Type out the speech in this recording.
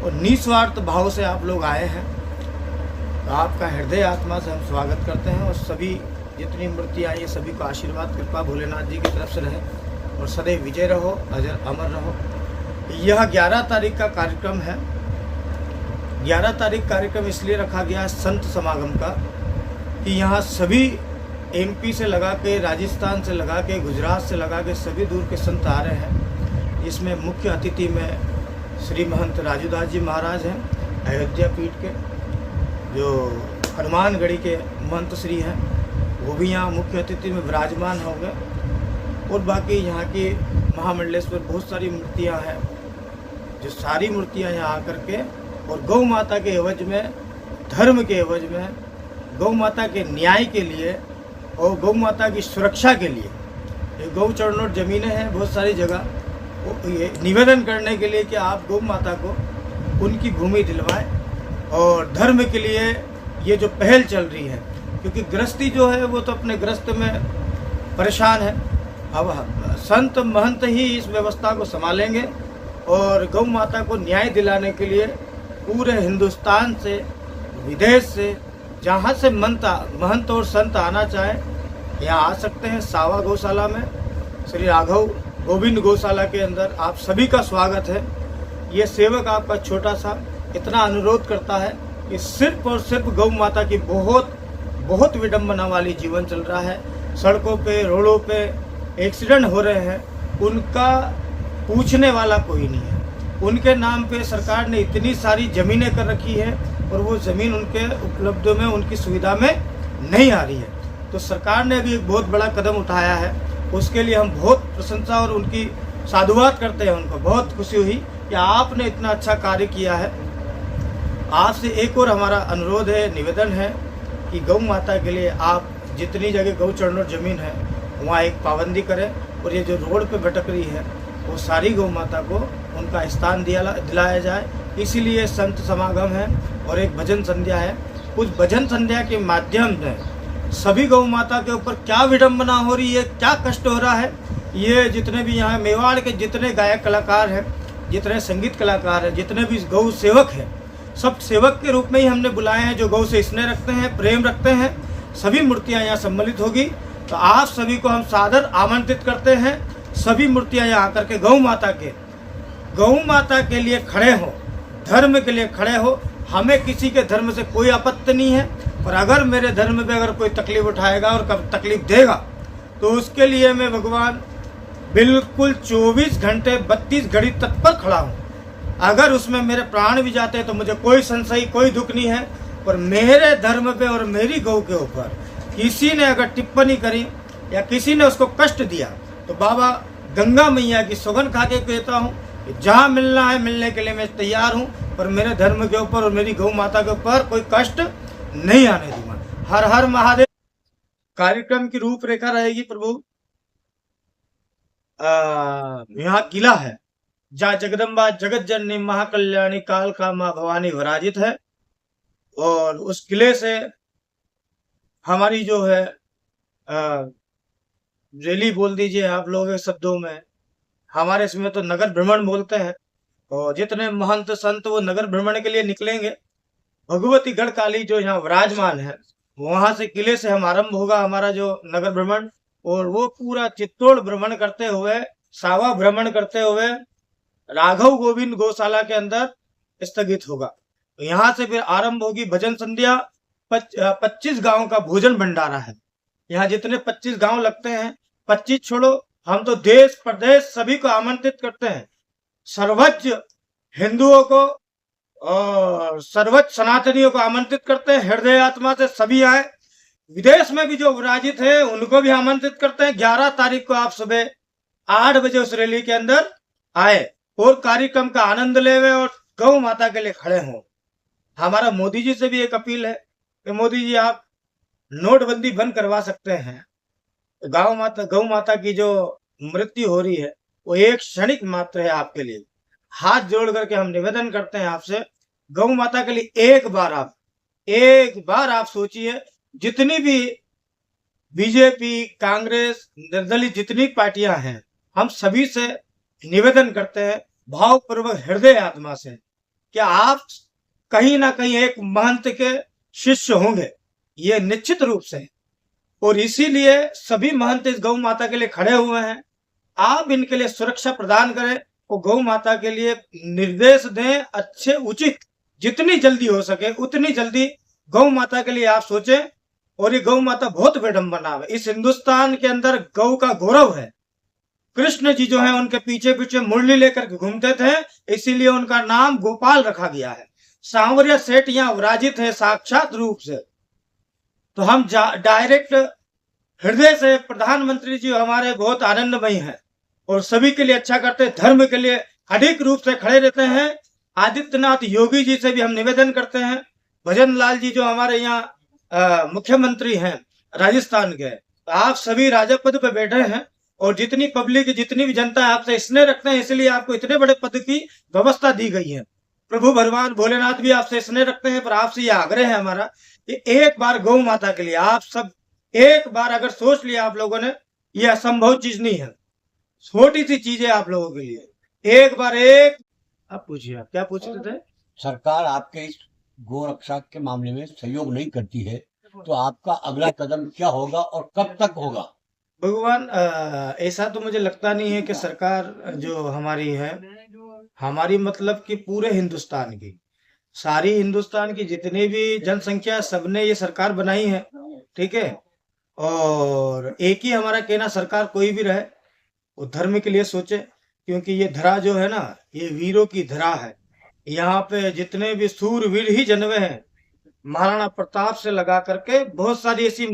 और निस्वार्थ भाव से आप लोग आए हैं, तो आपका हृदय आत्मा से हम स्वागत करते हैं। और सभी जितनी मूर्तियाँ आई है सभी को आशीर्वाद कृपा भोलेनाथ जी की तरफ से रहे और सदैव विजय रहो, अजर अमर रहो। यह 11 तारीख का कार्यक्रम है। 11 तारीख कार्यक्रम इसलिए रखा गया है संत समागम का कि यहाँ सभी एमपी से लगा के, राजस्थान से लगा के, गुजरात से लगा के सभी दूर के संत आ रहे हैं। इसमें मुख्य अतिथि में श्री महंत राजूदास जी महाराज हैं, अयोध्या पीठ के, जो हनुमानगढ़ी के महंत श्री हैं, वो भी यहाँ मुख्य अतिथि में विराजमान होंगे। और बाकी यहाँ की महामंडलेश्वर बहुत सारी मूर्तियाँ हैं, जो सारी मूर्तियाँ यहाँ आकर के और गौ माता के एवज में, धर्म के एवज में, गौ माता के न्याय के लिए और गौ माता की सुरक्षा के लिए, ये गौ चरणों ज़मीनें हैं बहुत सारी जगह, ये निवेदन करने के लिए कि आप गौ माता को उनकी भूमि दिलवाएं। और धर्म के लिए ये जो पहल चल रही है, क्योंकि गृहस्थी जो है वो तो अपने गृहस्थ में परेशान है। अब संत महंत ही इस व्यवस्था को संभालेंगे और गौ माता को न्याय दिलाने के लिए पूरे हिंदुस्तान से, विदेश से, जहाँ से महंत और संत आना चाहे यहाँ आ सकते हैं। सावा गौशाला में, श्री राघव गोविंद गौशाला के अंदर आप सभी का स्वागत है। ये सेवक आपका छोटा सा इतना अनुरोध करता है कि सिर्फ और सिर्फ गौ माता की बहुत विडंबना वाली जीवन चल रहा है। सड़कों पे, रोडों पे एक्सीडेंट हो रहे हैं, उनका पूछने वाला कोई नहीं है। उनके नाम पे सरकार ने इतनी सारी ज़मीनें कर रखी है और वो ज़मीन उनके उपलब्ध में, उनकी सुविधा में नहीं आ रही है। तो सरकार ने भी एक बहुत बड़ा कदम उठाया है, उसके लिए हम बहुत प्रशंसा और उनकी साधुवाद करते हैं। उनको बहुत खुशी हुई कि आपने इतना अच्छा कार्य किया है। आपसे एक और हमारा अनुरोध है, निवेदन है कि गौ माता के लिए आप जितनी जगह गौ चरणों ज़मीन है वहाँ एक पाबंदी करें और ये जो रोड पे भटक रही है वो सारी गौ माता को उनका स्थान दिलाया जाए। इसीलिए संत समागम है और एक भजन संध्या है। उस भजन संध्या के माध्यम से सभी गौ माता के ऊपर क्या विडंबना हो रही है, क्या कष्ट हो रहा है, ये जितने भी यहाँ मेवाड़ के जितने गायक कलाकार हैं, जितने संगीत कलाकार हैं, जितने भी गौ सेवक हैं, सब सेवक के रूप में ही हमने बुलाए हैं, जो गौ से स्नेह रखते हैं, प्रेम रखते हैं। सभी मूर्तियाँ यहाँ सम्मिलित होगी, तो आप सभी को हम सादर आमंत्रित करते हैं। सभी मूर्तियाँ यहाँ आकर के गौ माता के लिए खड़े हो, धर्म के लिए खड़े हो। हमें किसी के धर्म से कोई आपत्ति नहीं है, पर अगर मेरे धर्म में अगर कोई तकलीफ उठाएगा और कब तकलीफ देगा तो उसके लिए मैं भगवान बिल्कुल 24 घंटे 32 घड़ी तत्पर खड़ा हूँ। अगर उसमें मेरे प्राण भी जाते हैं तो मुझे कोई संशय, कोई दुख नहीं है। पर मेरे धर्म पे और मेरी गौ के ऊपर किसी ने अगर टिप्पणी करी या किसी ने उसको कष्ट दिया तो बाबा गंगा मैया की सौगंध खा के कहता हूँ कि जहाँ मिलना है मिलने के लिए मैं तैयार हूँ, पर मेरे धर्म के ऊपर और मेरी गौ माता के ऊपर कोई कष्ट नहीं आने दूंगा। हर हर महादेव। कार्यक्रम की रूपरेखा रहेगी प्रभु। यहाँ किला है जहाँ जगदम्बा जगत जननी महाकल्याणी काल का माँ भवानी विराजित है, और उस किले से हमारी जो है रैली बोल दीजिए आप लोगों के शब्दों में, हमारे इसमें तो नगर भ्रमण बोलते हैं, और जितने महंत संत वो नगर भ्रमण के लिए निकलेंगे। भगवती गढ़ काली जो यहाँ विराजमान है, वहां से किले से हम आरंभ होगा हमारा जो नगर भ्रमण, और वो पूरा चित्तौड़ भ्रमण करते हुए, सावा भ्रमण करते हुए राघव गोविंद गौशाला के अंदर स्थगित होगा। तो यहाँ से फिर आरंभ होगी भजन संध्या। 25 गांव का भोजन भंडारा है यहाँ। जितने 25 गांव लगते हैं, 25 छोड़ो, हम तो देश प्रदेश सभी को आमंत्रित करते हैं। सर्वोच्च हिंदुओं को और सर्वोच्च सनातनियों को आमंत्रित करते हैं। हृदय आत्मा से सभी आए। विदेश में भी जो विराजित है उनको भी आमंत्रित करते हैं। 11 तारीख को आप सुबह 8 बजे उस रैली के अंदर आए और कार्यक्रम का आनंद लेवे और गौ माता के लिए खड़े हों। हमारा मोदी जी से भी एक अपील है कि मोदी जी आप नोटबंदी बंद करवा सकते हैं। गौ माता की जो मृत्यु हो रही है वो एक क्षणिक मात्र है आपके लिए। हाथ जोड़ करके हम निवेदन करते हैं आपसे, गौ माता के लिए एक बार आप सोचिए। जितनी भी बीजेपी, कांग्रेस, निर्दलीय जितनी पार्टियां हैं, हम सभी से निवेदन करते हैं भावपूर्वक हृदय आत्मा से कि आप कहीं ना कहीं एक महंत के शिष्य होंगे, ये निश्चित रूप से। और इसीलिए सभी महंत इस गौ माता के लिए खड़े हुए हैं। आप इनके लिए सुरक्षा प्रदान करें और गौ माता के लिए निर्देश दें अच्छे उचित, जितनी जल्दी हो सके उतनी जल्दी गौ माता के लिए आप सोचें। और ये गौ माता बहुत विडंबना है, इस हिंदुस्तान के अंदर गौ का गौरव है। कृष्ण जी जो है उनके पीछे पीछे मुरली लेकर घूमते थे, इसीलिए उनका नाम गोपाल रखा गया है। सांवरिया सेठ यहाँ विराजित है साक्षात रूप से। तो हम डायरेक्ट हृदय से प्रधानमंत्री जी हमारे बहुत आनंदमयी हैं और सभी के लिए अच्छा करते, धर्म के लिए अधिक रूप से खड़े रहते हैं। आदित्यनाथ योगी जी से भी हम निवेदन करते हैं, भजन लाल जी जो हमारे यहाँ मुख्यमंत्री हैं राजस्थान के, तो आप सभी राजपद पे बैठे हैं और जितनी पब्लिक जितनी भी जनता है आपसे स्नेह रखते हैं, इसलिए आपको इतने बड़े पद की व्यवस्था दी गई है। प्रभु भगवान भोलेनाथ भी आपसे स्नेह रखते हैं, पर आपसे यह आग्रह है हमारा कि एक बार गौ माता के लिए आप सब एक बार अगर सोच लिया आप लोगों ने, ये असंभव चीज नहीं है, छोटी सी चीज है आप लोगों के लिए। एक बार आप पूछिए, आप क्या पूछते थे? सरकार आपके इस गौ रक्षा के मामले में सहयोग नहीं करती है, तो आपका अगला कदम क्या होगा और कब तक होगा? भगवान, ऐसा तो मुझे लगता नहीं है कि सरकार जो हमारी है, हमारी मतलब कि पूरे हिंदुस्तान की, सारी हिंदुस्तान की जितनी भी जनसंख्या सबने ये सरकार बनाई है, ठीक है। और एक ही हमारा कहना, सरकार कोई भी रहे वो धर्म के लिए सोचे, क्योंकि ये धरा जो है ना, ये वीरों की धरा है। यहाँ पे जितने भी सूरवीर ही जन्मे हैं, महाराणा प्रताप से लगा करके बहुत सारी ऐसी